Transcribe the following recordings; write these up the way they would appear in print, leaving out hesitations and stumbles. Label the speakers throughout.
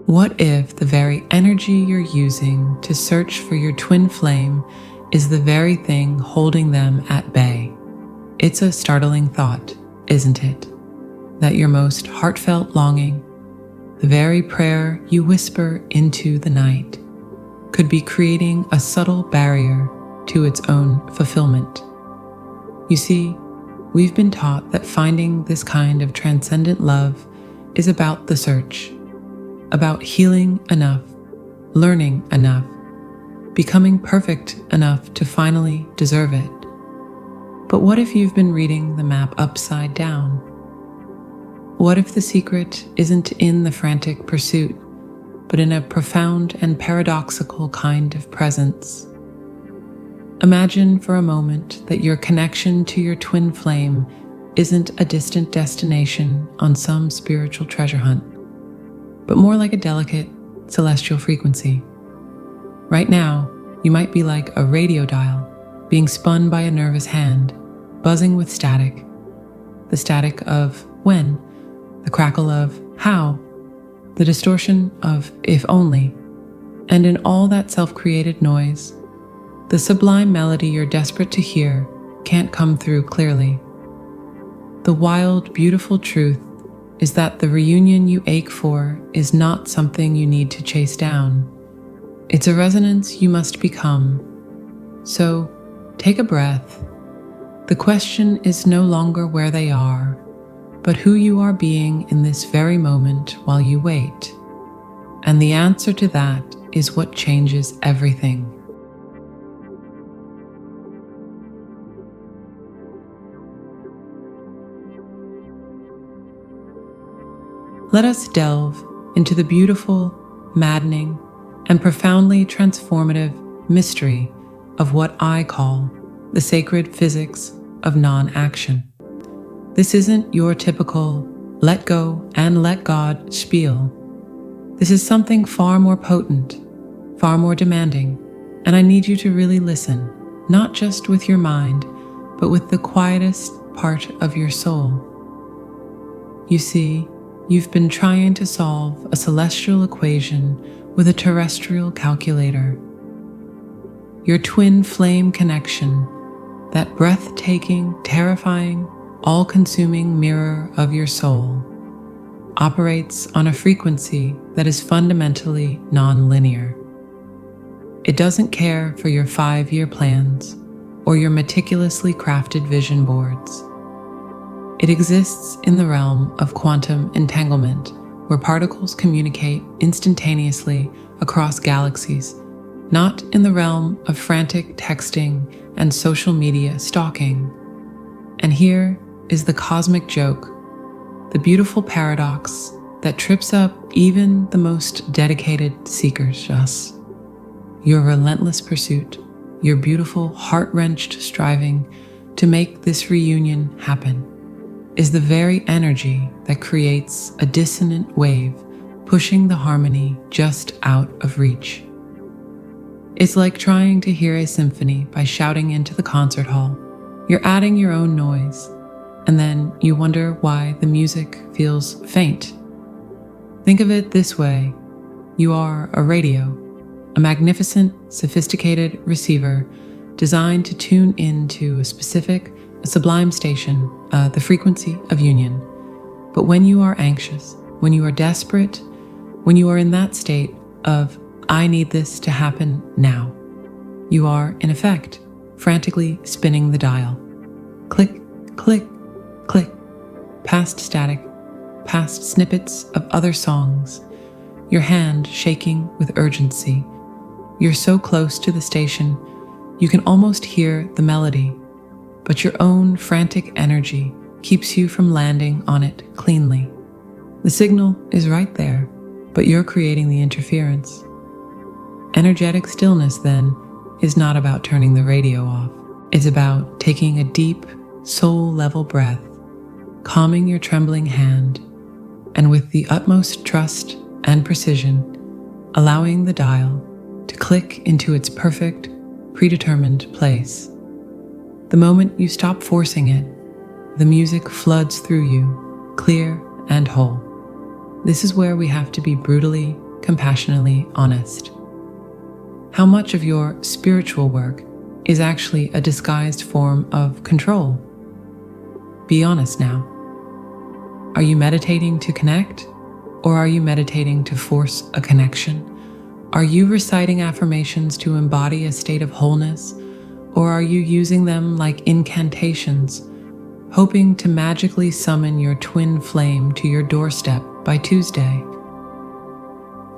Speaker 1: What if the very energy you're using to search for your twin flame is the very thing holding them at bay? It's a startling thought, isn't it? That your most heartfelt longing, the very prayer you whisper into the night, could be creating a subtle barrier to its own fulfillment. You see, we've been taught that finding this kind of transcendent love is about the search, about healing enough, learning enough, becoming perfect enough to finally deserve it. But what if you've been reading the map upside down? What if the secret isn't in the frantic pursuit, but in a profound and paradoxical kind of presence? Imagine for a moment that your connection to your twin flame isn't a distant destination on some spiritual treasure hunt, but more like a delicate, celestial frequency. Right now, you might be like a radio dial being spun by a nervous hand, buzzing with static. The static of when, the crackle of how, the distortion of if only, and in all that self-created noise, the sublime melody you're desperate to hear can't come through clearly. The wild, beautiful truth is that the reunion you ache for is not something you need to chase down. It's a resonance you must become. So, take a breath. The question is no longer where they are, but who you are being in this very moment while you wait. And the answer to that is what changes everything. Let us delve into the beautiful, maddening, and profoundly transformative mystery of what I call the sacred physics of non-action. This isn't your typical let go and let God spiel. This is something far more potent, far more demanding, and I need you to really listen, not just with your mind, but with the quietest part of your soul. You see, you've been trying to solve a celestial equation with a terrestrial calculator. Your twin flame connection, that breathtaking, terrifying, all-consuming mirror of your soul, operates on a frequency that is fundamentally non-linear. It doesn't care for your 5-year plans or your meticulously crafted vision boards. It exists in the realm of quantum entanglement, where particles communicate instantaneously across galaxies, not in the realm of frantic texting and social media stalking. And here is the cosmic joke, the beautiful paradox that trips up even the most dedicated seekers. Us. Your relentless pursuit, your beautiful heart-wrenched striving to make this reunion happen, is the very energy that creates a dissonant wave pushing the harmony just out of reach. It's like trying to hear a symphony by shouting into the concert hall. You're adding your own noise, and then you wonder why the music feels faint. Think of it this way. You are a radio, a magnificent, sophisticated receiver designed to tune into a specific, a sublime station, the frequency of union. But when you are anxious, when you are desperate, when you are in that state of, I need this to happen now, you are, in effect, frantically spinning the dial. Click, click, click, past static, past snippets of other songs, your hand shaking with urgency. You're so close to the station, you can almost hear the melody, but your own frantic energy keeps you from landing on it cleanly. The signal is right there, but you're creating the interference. Energetic stillness, then, is not about turning the radio off. It's about taking a deep, soul-level breath, calming your trembling hand, and with the utmost trust and precision, allowing the dial to click into its perfect, predetermined place. The moment you stop forcing it, the music floods through you, clear and whole. This is where we have to be brutally, compassionately honest. How much of your spiritual work is actually a disguised form of control? Be honest now. Are you meditating to connect, or are you meditating to force a connection? Are you reciting affirmations to embody a state of wholeness, or are you using them like incantations, hoping to magically summon your twin flame to your doorstep by Tuesday?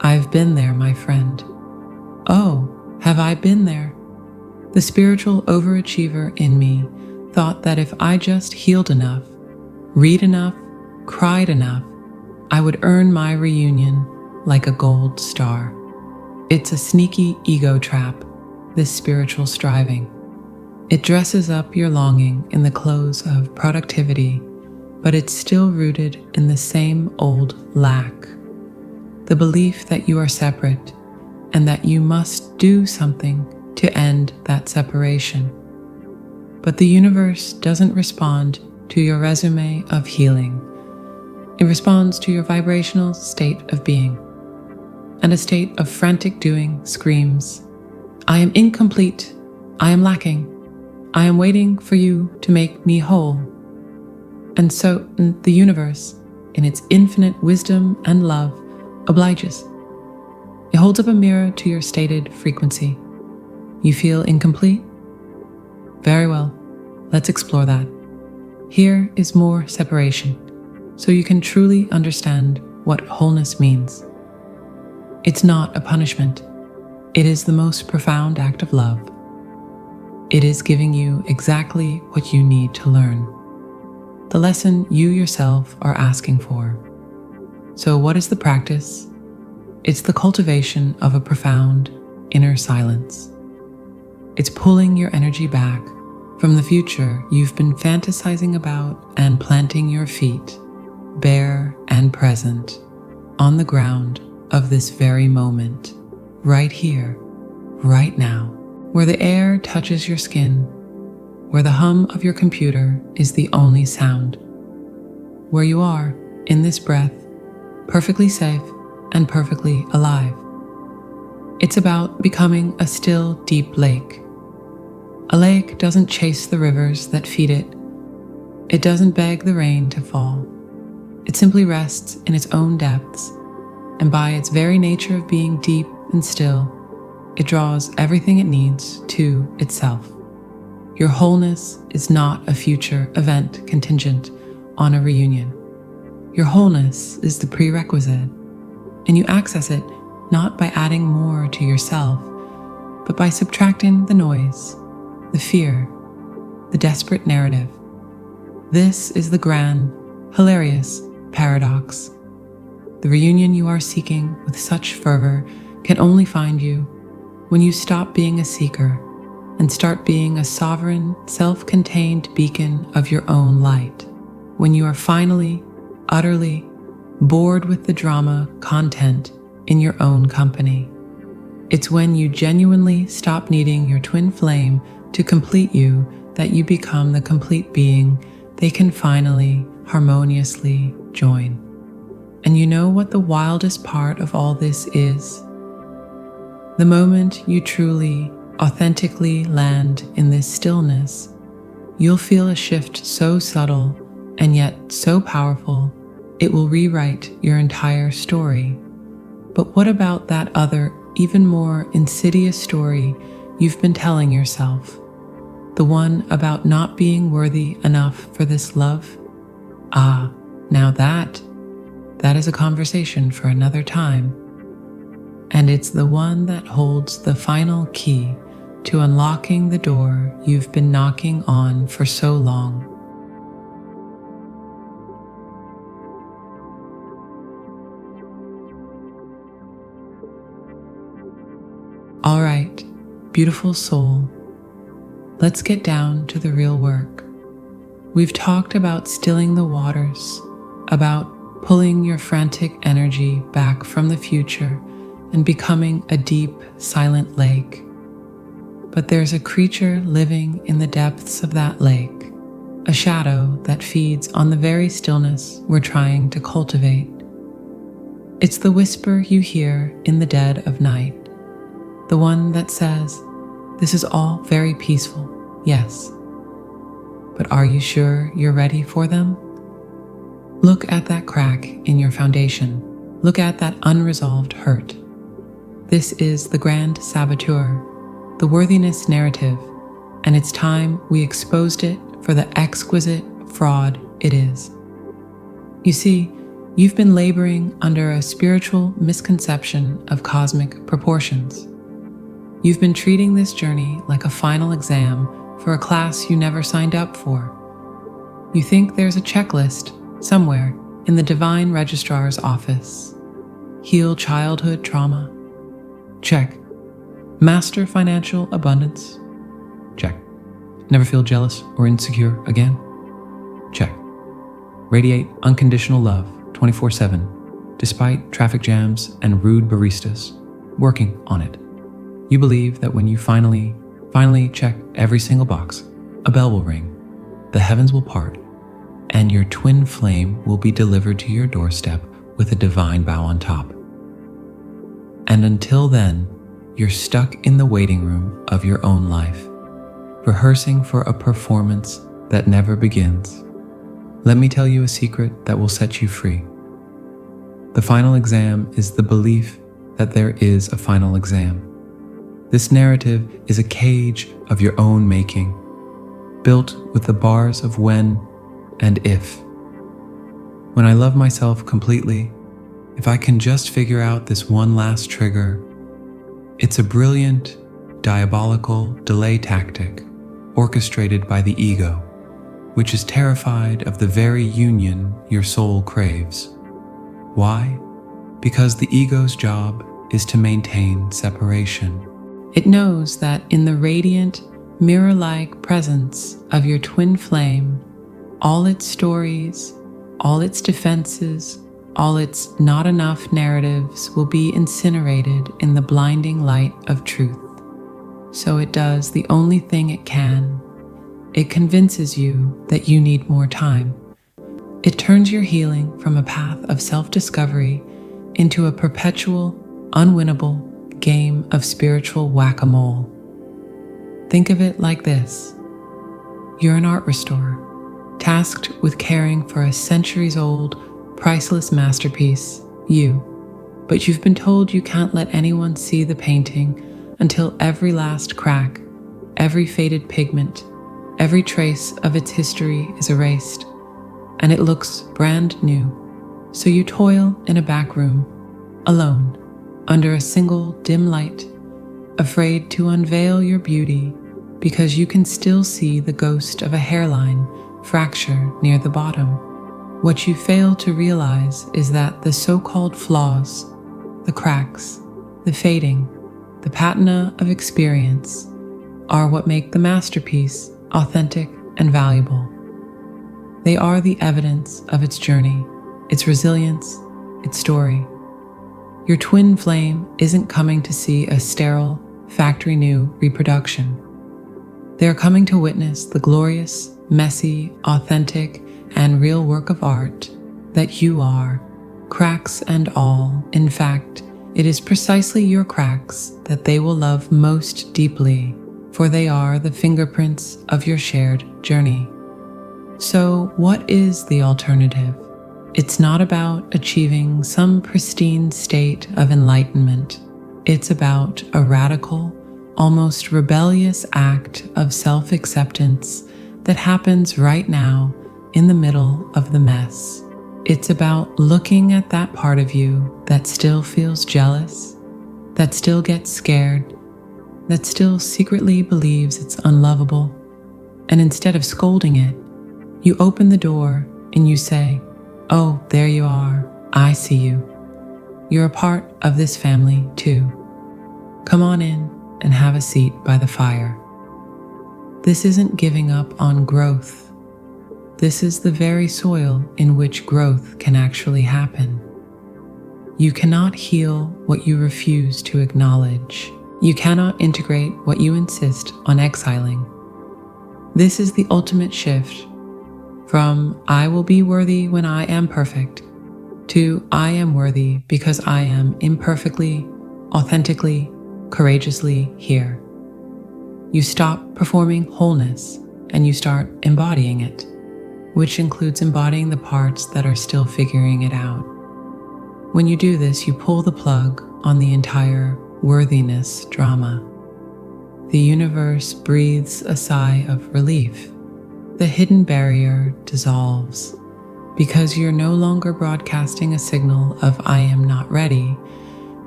Speaker 1: I've been there, my friend. Oh, have I been there? The spiritual overachiever in me thought that if I just healed enough, read enough, cried enough, I would earn my reunion like a gold star. It's a sneaky ego trap, this spiritual striving. It dresses up your longing in the clothes of productivity, but it's still rooted in the same old lack. The belief that you are separate and that you must do something to end that separation. But the universe doesn't respond to your resume of healing. It responds to your vibrational state of being. And a state of frantic doing screams, I am incomplete, I am lacking, I am waiting for you to make me whole. And so the universe, in its infinite wisdom and love, obliges. It holds up a mirror to your stated frequency. You feel incomplete? Very well, let's explore that. Here is more separation, so you can truly understand what wholeness means. It's not a punishment. It is the most profound act of love. It is giving you exactly what you need to learn, the lesson you yourself are asking for. So what is the practice? It's the cultivation of a profound inner silence. It's pulling your energy back from the future you've been fantasizing about and planting your feet, bare and present, on the ground of this very moment, right here, right now, where the air touches your skin, where the hum of your computer is the only sound, where you are, in this breath, perfectly safe and perfectly alive. It's about becoming a still, deep lake. A lake doesn't chase the rivers that feed it. It doesn't beg the rain to fall. It simply rests in its own depths, and by its very nature of being deep and still, it draws everything it needs to itself. Your wholeness is not a future event contingent on a reunion. Your wholeness is the prerequisite, and you access it not by adding more to yourself, but by subtracting the noise, the fear, the desperate narrative. This is the grand, hilarious paradox. The reunion you are seeking with such fervor can only find you when you stop being a seeker and start being a sovereign, self-contained beacon of your own light. When you are finally, utterly bored with the drama content in your own company. It's when you genuinely stop needing your twin flame to complete you that you become the complete being they can finally, harmoniously join. And you know what the wildest part of all this is? The moment you truly, authentically land in this stillness, you'll feel a shift so subtle and yet so powerful, it will rewrite your entire story. But what about that other, even more insidious story you've been telling yourself? The one about not being worthy enough for this love? Ah, now that is a conversation for another time. And it's the one that holds the final key to unlocking the door you've been knocking on for so long. All right, beautiful soul, let's get down to the real work. We've talked about stilling the waters, about pulling your frantic energy back from the future and becoming a deep, silent lake. But there's a creature living in the depths of that lake, a shadow that feeds on the very stillness we're trying to cultivate. It's the whisper you hear in the dead of night, the one that says, "This is all very peaceful, yes. But are you sure you're ready for them?" Look at that crack in your foundation. Look at that unresolved hurt. This is the grand saboteur, the worthiness narrative, and it's time we exposed it for the exquisite fraud it is. You see, you've been laboring under a spiritual misconception of cosmic proportions. You've been treating this journey like a final exam for a class you never signed up for. You think there's a checklist somewhere in the divine registrar's office. Heal childhood trauma? Check. Master financial abundance? Check. Never feel jealous or insecure again? Check. Radiate unconditional love 24/7, despite traffic jams and rude baristas. Working on it. You believe that when you finally check every single box, a bell will ring, the heavens will part, and your twin flame will be delivered to your doorstep with a divine bow on top. And until then, you're stuck in the waiting room of your own life, rehearsing for a performance that never begins. Let me tell you a secret that will set you free. The final exam is the belief that there is a final exam. This narrative is a cage of your own making, built with the bars of when and if. When I love myself completely, if I can just figure out this one last trigger, it's a brilliant, diabolical delay tactic orchestrated by the ego, which is terrified of the very union your soul craves. Why? Because the ego's job is to maintain separation. It knows that in the radiant, mirror-like presence of your twin flame, all its stories, all its defenses, all its not enough narratives will be incinerated in the blinding light of truth. So it does the only thing it can. It convinces you that you need more time. It turns your healing from a path of self-discovery into a perpetual, unwinnable game of spiritual whack-a-mole. Think of it like this. You're an art restorer, tasked with caring for a centuries-old, priceless masterpiece, but you've been told you can't let anyone see the painting until every last crack, every faded pigment, every trace of its history is erased, and it looks brand new. So you toil in a back room, alone, under a single dim light, afraid to unveil your beauty because you can still see the ghost of a hairline fracture near the bottom. What you fail to realize is that the so-called flaws, the cracks, the fading, the patina of experience, are what make the masterpiece authentic and valuable. They are the evidence of its journey, its resilience, its story. Your twin flame isn't coming to see a sterile, factory-new reproduction. They're coming to witness the glorious, messy, authentic, and real work of art that you are, cracks and all. In fact, it is precisely your cracks that they will love most deeply, for they are the fingerprints of your shared journey. So, what is the alternative? It's not about achieving some pristine state of enlightenment. It's about a radical, almost rebellious act of self-acceptance that happens right now in the middle of the mess. It's about looking at that part of you that still feels jealous, that still gets scared, that still secretly believes it's unlovable, and instead of scolding it, you open the door and you say, "Oh, there you are. I see you. You're a part of this family too. Come on in and have a seat by the fire." This isn't giving up on growth. This is the very soil in which growth can actually happen. You cannot heal what you refuse to acknowledge. You cannot integrate what you insist on exiling. This is the ultimate shift from "I will be worthy when I am perfect" to I am worthy because I am imperfectly, authentically, courageously here. You stop performing wholeness and you start embodying it, which includes embodying the parts that are still figuring it out. When you do this, you pull the plug on the entire worthiness drama. The universe breathes a sigh of relief. The hidden barrier dissolves because you're no longer broadcasting a signal of I am not ready.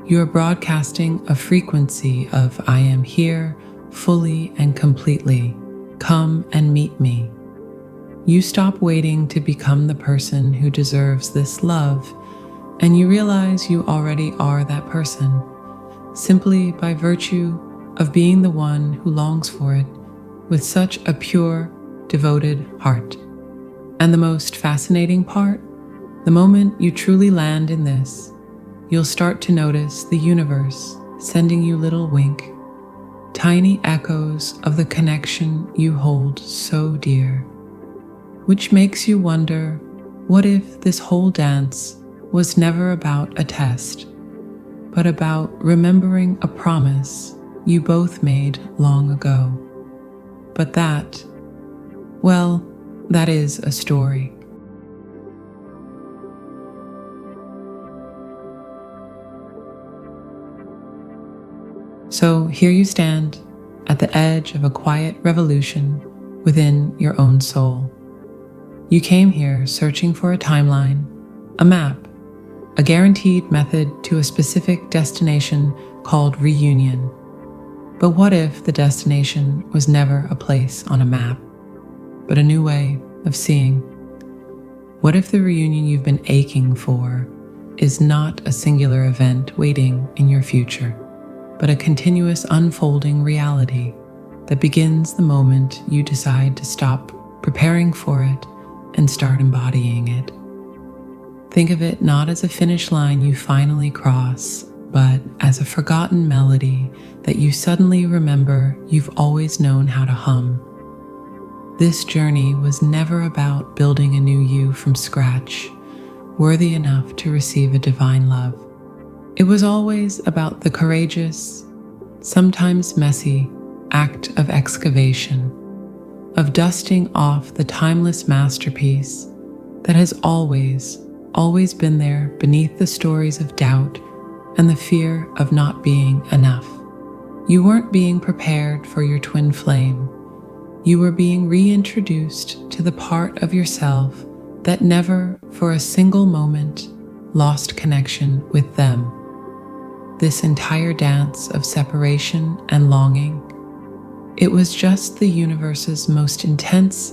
Speaker 1: You are broadcasting a frequency of I am here fully and completely. Come and meet me. You stop waiting to become the person who deserves this love, and you realize you already are that person, simply by virtue of being the one who longs for it with such a pure, devoted heart. And the most fascinating part, the moment you truly land in this, you'll start to notice the universe sending you little wink, tiny echoes of the connection you hold so dear, which makes you wonder, what if this whole dance was never about a test, but about remembering a promise you both made long ago? But that, well, that is a story. So here you stand at the edge of a quiet revolution within your own soul. You came here searching for a timeline, a map, a guaranteed method to a specific destination called reunion. But what if the destination was never a place on a map, but a new way of seeing? What if the reunion you've been aching for is not a singular event waiting in your future, but a continuous unfolding reality that begins the moment you decide to stop preparing for it and start embodying it? Think of it not as a finish line you finally cross, but as a forgotten melody that you suddenly remember you've always known how to hum. This journey was never about building a new you from scratch, worthy enough to receive a divine love. It was always about the courageous, sometimes messy, act of excavation, of dusting off the timeless masterpiece that has always been there beneath the stories of doubt and the fear of not being enough. You weren't being prepared for your twin flame. You were being reintroduced to the part of yourself that never, for a single moment, lost connection with them. This entire dance of separation and longing, it was just the universe's most intense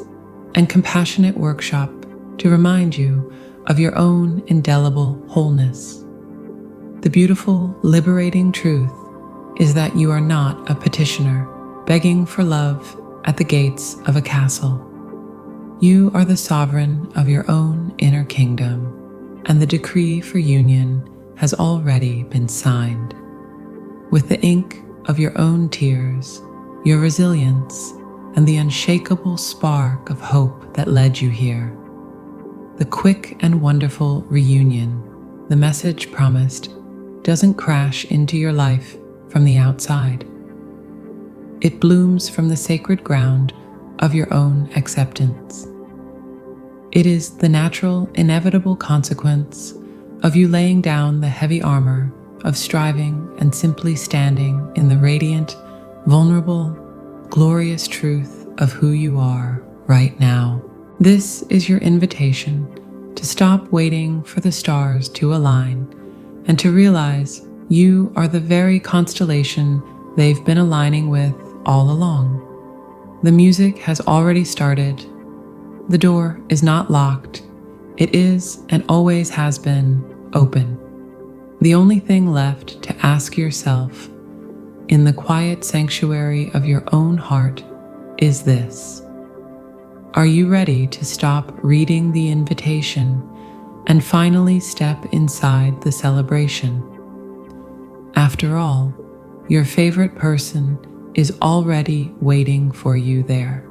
Speaker 1: and compassionate workshop to remind you of your own indelible wholeness. The beautiful, liberating truth is that you are not a petitioner begging for love at the gates of a castle. You are the sovereign of your own inner kingdom, and the decree for union has already been signed. With the ink of your own tears, your resilience, and the unshakable spark of hope that led you here, the quick and wonderful reunion the message promised doesn't crash into your life from the outside. It blooms from the sacred ground of your own acceptance. It is the natural, inevitable consequence of you laying down the heavy armor of striving and simply standing in the radiant, vulnerable, glorious truth of who you are right now. This is your invitation to stop waiting for the stars to align and to realize you are the very constellation they've been aligning with all along. The music has already started. The door is not locked. It is and always has been open. The only thing left to ask yourself in the quiet sanctuary of your own heart is this: are you ready to stop reading the invitation and finally step inside the celebration? After all, your favorite person is already waiting for you there.